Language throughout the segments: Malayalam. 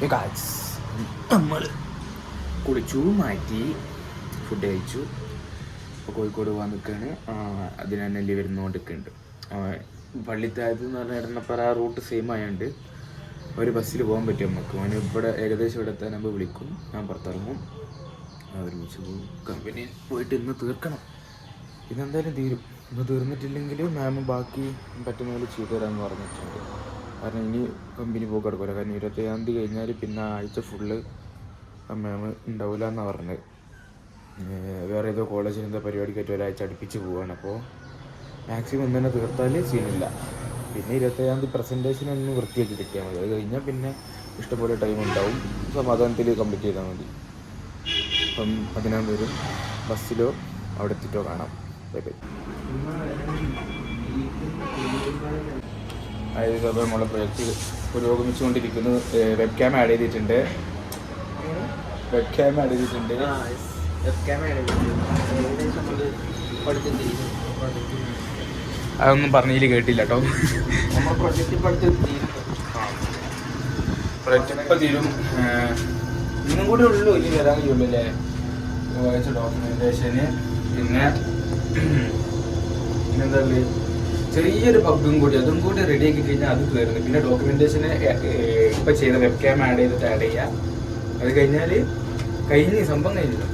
ഗായ്സ് നമ്മൾ കുളിച്ചു മാറ്റി ഫുഡ് കഴിച്ചു. ഇപ്പോൾ കോഴിക്കോട് പോകാൻ നിൽക്കുകയാണ്. അതിന് തന്നെ അല്ലേ വരുന്നുകൊണ്ടിരിക്കുന്നുണ്ട്. പള്ളിത്തായത്ത് എന്ന് പറഞ്ഞാൽ എടണപ്പറ റൂട്ട് സെയിം ആയതുകൊണ്ട് ഒരു ബസ്സിൽ പോകാൻ പറ്റും നമുക്ക്. അവന് ഇവിടെ ഏകദേശം ഇവിടെ എത്താനാകുമ്പോൾ വിളിക്കും, ഞാൻ പുറത്തിറങ്ങും, ഒരുമിച്ച് പോകും. കമ്പനി പോയിട്ട് ഇന്ന് തീർക്കണം. ഇന്നെന്തായാലും തീരും. ഇന്ന് തീർന്നിട്ടില്ലെങ്കിൽ മാം ബാക്കി പറ്റുന്ന പോലെ ചെയ്തു തരാമെന്ന് പറഞ്ഞിട്ടുണ്ട്. കാരണം ഇനി കമ്പനി പോക്ക് എടുക്കില്ല. കാരണം 27 തീയതി കഴിഞ്ഞാൽ പിന്നെ ആഴ്ച ഫുള്ള് മാം ഉണ്ടാവില്ല എന്നാണ് പറഞ്ഞത്. വേറെ ഏതോ കോളേജിൽ എന്തോ പരിപാടിക്കായിട്ട് ഒരാഴ്ച അടുപ്പിച്ച് പോവുകയാണ്. അപ്പോൾ മാക്സിമം ഇന്ന് തന്നെ തീർത്താൽ സീനില്ല. പിന്നെ 27 തീയതി പ്രസൻറ്റേഷനൊന്ന് വൃത്തിയാക്കി കിട്ടിയാൽ മതി. അത് കഴിഞ്ഞാൽ പിന്നെ ഇഷ്ടംപോലെ ടൈം ഉണ്ടാവും. സമാധാനത്തിൽ കംപ്ലീറ്റ് ചെയ്താൽ മതി. അപ്പം അതിനാൻ വരും. ബസ്സിലോ അവിടെ എത്തിയിട്ടോ കാണാം. Bye bye. അതായത് അപ്പോൾ നമ്മളെ പ്രൊജക്റ്റ് പുരോഗമിച്ചുകൊണ്ടിരിക്കുന്നു. വെബ് ക്യാം ആഡ് ചെയ്തിട്ടുണ്ട്. അതൊന്നും പറഞ്ഞതിൽ കേട്ടില്ല കേട്ടോ. പ്രൊജക്റ്റ് ഇപ്പം തീരും. ഇന്നും കൂടെ ഉള്ളൂ, ഇനി വരാൻ കഴിയുള്ളൂ അല്ലേ. വായിച്ച ഡോക്യുമെൻറ്റേഷന് പിന്നെന്താ ചെറിയൊരു ബഗ്ഗും കൂടി, അതും കൂടി റെഡി ആക്കി കഴിഞ്ഞാൽ അത് തീർന്നു. പിന്നെ ഡോക്യുമെൻറ്റേഷന് ഇപ്പം ചെയ്ത വെബ് ക്യാം ആഡ് ചെയ്തിട്ട് ആഡ് ചെയ്യാം. അത് കഴിഞ്ഞാൽ കഴിഞ്ഞ് സംഭവം കഴിഞ്ഞില്ല.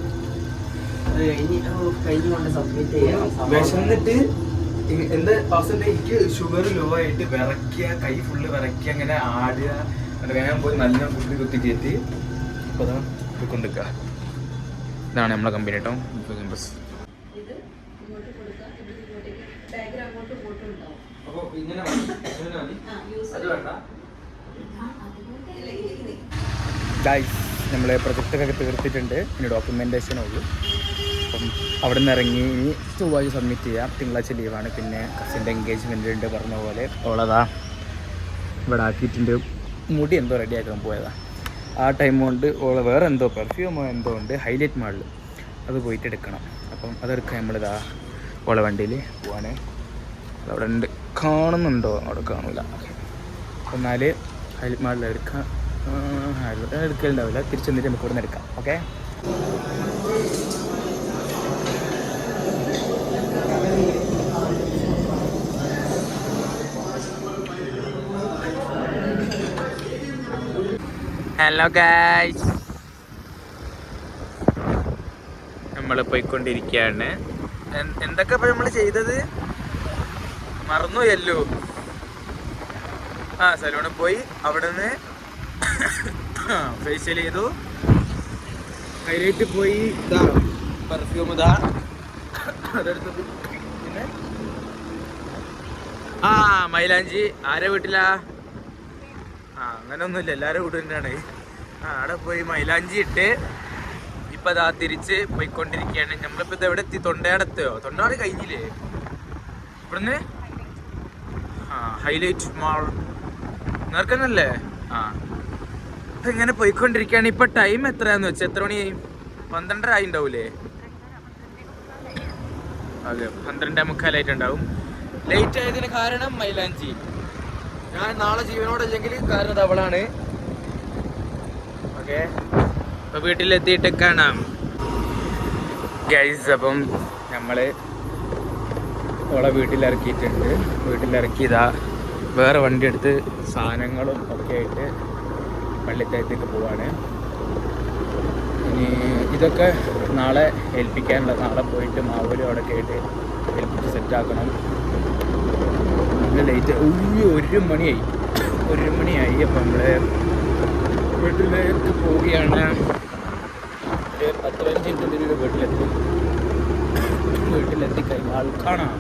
വിശന്നിട്ട് എന്താ അവസ്ഥ, എനിക്ക് ഷുഗർ ലോ ആയിട്ട് വിറയ്ക്കുക, കൈ ഫുള്ള് വിറയ്ക്കുക, അങ്ങനെ ആടുക. വേഗം പോയി നല്ല ഫുഡ് കുത്തി കയറ്റി അപ്പോൾ അതാ കൊണ്ടിരിക്കുക. ഇതാണ് നമ്മളെ കമ്പനി കേട്ടോ. ബസ് നമ്മളെ പ്രൊജക്റ്റൊക്കെ തീർത്തിട്ടുണ്ട്. ഇനി ഡോക്യുമെൻറ്റേഷനേ ഉള്ളൂ. അപ്പം അവിടെ നിന്ന് ഇറങ്ങി ഇനി ചൊവ്വാഴ്ച സബ്മിറ്റ് ചെയ്യാം. തിങ്കളാഴ്ച ലീവാണ്. പിന്നെ കസിൻ്റെ എൻഗേജ്മെൻ്റ് ഉണ്ട് പറഞ്ഞ പോലെ. അവളതാ ഇവിടെ ആക്കിയിട്ടുണ്ട്. മുടി എന്തോ റെഡിയാക്കാൻ പോയതാ. ആ ടൈം കൊണ്ട് ഓളെ വേറെ എന്തോ പെർഫ്യൂമോ എന്തോ ഉണ്ട് ഹൈലൈറ്റ് മാളിൽ, അത് പോയിട്ട് എടുക്കണം. അപ്പം അതെടുക്കാൻ നമ്മളിതാ ഓളെ വണ്ടിയിൽ പോവാണ്. അതവിടെ ഉണ്ട്, കാണുന്നുണ്ടോ? അവിടെ കാണൂല. എന്നാൽ ഹൈലൈറ്റ് മാളിൽ എടുക്കാം. എടുക്കലുണ്ടാവില്ല, തിരിച്ചു വന്നിട്ട് നമുക്ക് ഇവിടെ നിന്ന് എടുക്കാം. ഓക്കെ. ഹലോ ഗൈസ്, നമ്മൾ പോയിക്കൊണ്ടിരിക്കുകയാണ്. എന്തൊക്കെ ഇപ്പം നമ്മൾ ചെയ്തത് മറന്നുപോയല്ലോ. സലൂണിൽ പോയി, അവിടെ നിന്ന് ഫേഷ്യൽ ചെയ്തു, ഹൈലൈറ്റ് പോയി, ഇതാ പെർഫ്യൂം ഇതാ അതെടുത്തത്. പിന്നെ മൈലാഞ്ചി ആരെ വീട്ടിലാ? അങ്ങനെയൊന്നുമില്ല, എല്ലാവരും വീട് തന്നെയാണ്. അവിടെ പോയി മൈലാഞ്ചി ഇട്ട് ഇപ്പം അതാ തിരിച്ച് പോയിക്കൊണ്ടിരിക്കുകയാണ്. നമ്മളിപ്പോൾ ഇത് എവിടെ എത്തി? തൊണ്ടയാടെത്തിയോ? തൊണ്ടയാട് കഴിഞ്ഞില്ലേ ഇവിടുന്ന്? ഹൈലൈറ്റ് മാൾ നേർക്കന്നല്ലേ? അപ്പം ഇങ്ങനെ പോയിക്കൊണ്ടിരിക്കുകയാണ്. ഇപ്പം ടൈം എത്രയാന്ന് വെച്ചാൽ എത്ര മണി? 12:30 ആയിട്ടുണ്ടാവൂലേ? അതെ, 12:45 ലേറ്റ് ആയതിന് കാരണം മൈലാഞ്ചി. ഞാൻ നാളെ ജീവനോടല്ലെങ്കിൽ കാരണം അത് അവളാണ്. ഓക്കെ, അപ്പോൾ വീട്ടിലെത്തിയിട്ട് കാണാം ഗൈസ്. അപ്പം നമ്മൾ ഓളെ വീട്ടിലിറക്കിയിട്ടുണ്ട്. വീട്ടിലിറക്കിയതാ വേറെ വണ്ടി എടുത്ത് സാധനങ്ങളും ഒക്കെ ആയിട്ട് പള്ളിത്തായത്തേക്ക് പോവാണ്. ഇനി ഇതൊക്കെ നാളെ ഏൽപ്പിക്കാനുള്ള, നാളെ പോയിട്ട് മാവൂരും അവിടെ ഒക്കെ ആയിട്ട് ഏൽപ്പിച്ച് സെറ്റാക്കണം. നല്ല ലേറ്റ്. 1 മണിയായി. അപ്പം നമ്മൾ വീട്ടിലേക്ക് പോവുകയാണ്. 15 മിനിറ്റിൻ്റെ വീട്ടിലെത്തി കഴിഞ്ഞാൽ കാണാം.